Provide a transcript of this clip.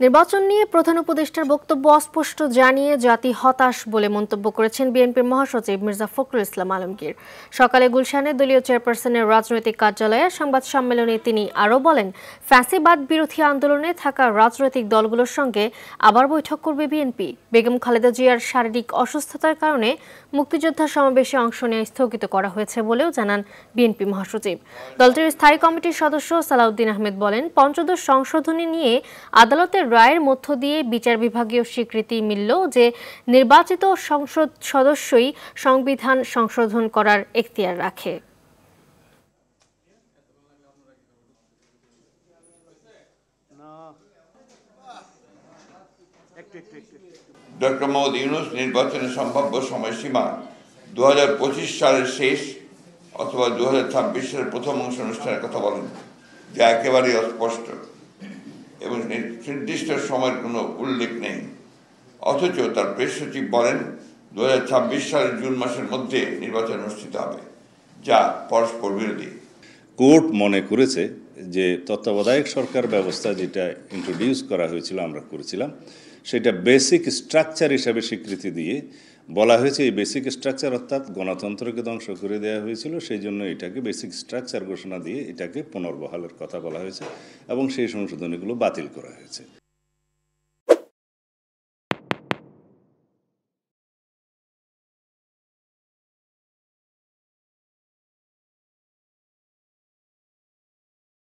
নির্বাচন নিয়ে প্রধান উপদেষ্টার বক্তব্য অস্পষ্ট জানিয়ে জাতি হতাশ বলে মন্তব্য করেছেন বিএনপির মহাসচিব মির্জা ফখরুল ইসলাম আলমগীর। সকালে গুলশানে দলীয় চেয়ারপারসনের রাজনৈতিক কার্যালয়ে সংবাদ সম্মেলনে তিনি আরও বলেন, ফ্যাসিবাদ বিরোধী আন্দোলনে থাকা রাজনৈতিক দলগুলোর সঙ্গে আবার বৈঠক করবে বিএনপি। বেগম খালেদা জিয়ার শারীরিক অসুস্থতার কারণে মুক্তিযোদ্ধা সমাবেশে অংশ নেওয়া স্থগিত করা হয়েছে বলেও জানান বিএনপি মহাসচিব। দলটির স্থায়ী কমিটির সদস্য সালাউদ্দিন আহমেদ বলেন, পঞ্চদশ সংশোধনী নিয়ে আদালতের রায়ের মধ্য দিয়ে বিচার বিভাগীয় স্বীকৃতি মিলল যে নির্বাচিত সংসদ সদস্যই সংবিধান সংশোধন করার এখতিয়ার রাখে। ডক্টর মোহাম্মদ ইউনূস নির্বাচনের সম্ভাব্য সময়সীমা 2025 সালের শেষ অথবা 2026 সালের প্রথম অংশ অনুষ্ঠানের কথা বলেন, যা একেবারেই অস্পষ্ট এবং নির্দিষ্ট সময়ের কোনো উল্লেখ নেই। অথচ তার প্রেস সচিব বলেন 2026 সালের জুন মাসের মধ্যে নির্বাচন অনুষ্ঠিত হবে, যা পরস্পর বিরোধী। কোর্ট মনে করেছে যে তত্ত্বাবধায়ক সরকার ব্যবস্থা যেটা ইন্ট্রোডিউস করা হয়েছিল, আমরা করেছিলাম, সেটা বেসিক স্ট্রাকচার হিসাবে স্বীকৃতি দিয়ে বলা হয়েছে এই বেসিক স্ট্রাকচার অর্থাৎ গণতন্ত্রকে ধ্বংস করে দেওয়া হয়েছিল, সেই জন্য এটাকে বেসিক স্ট্রাকচার ঘোষণা দিয়ে এটাকে পুনর্বহালের কথা বলা হয়েছে এবং সেই সংশোধনীগুলো বাতিল করা হয়েছে।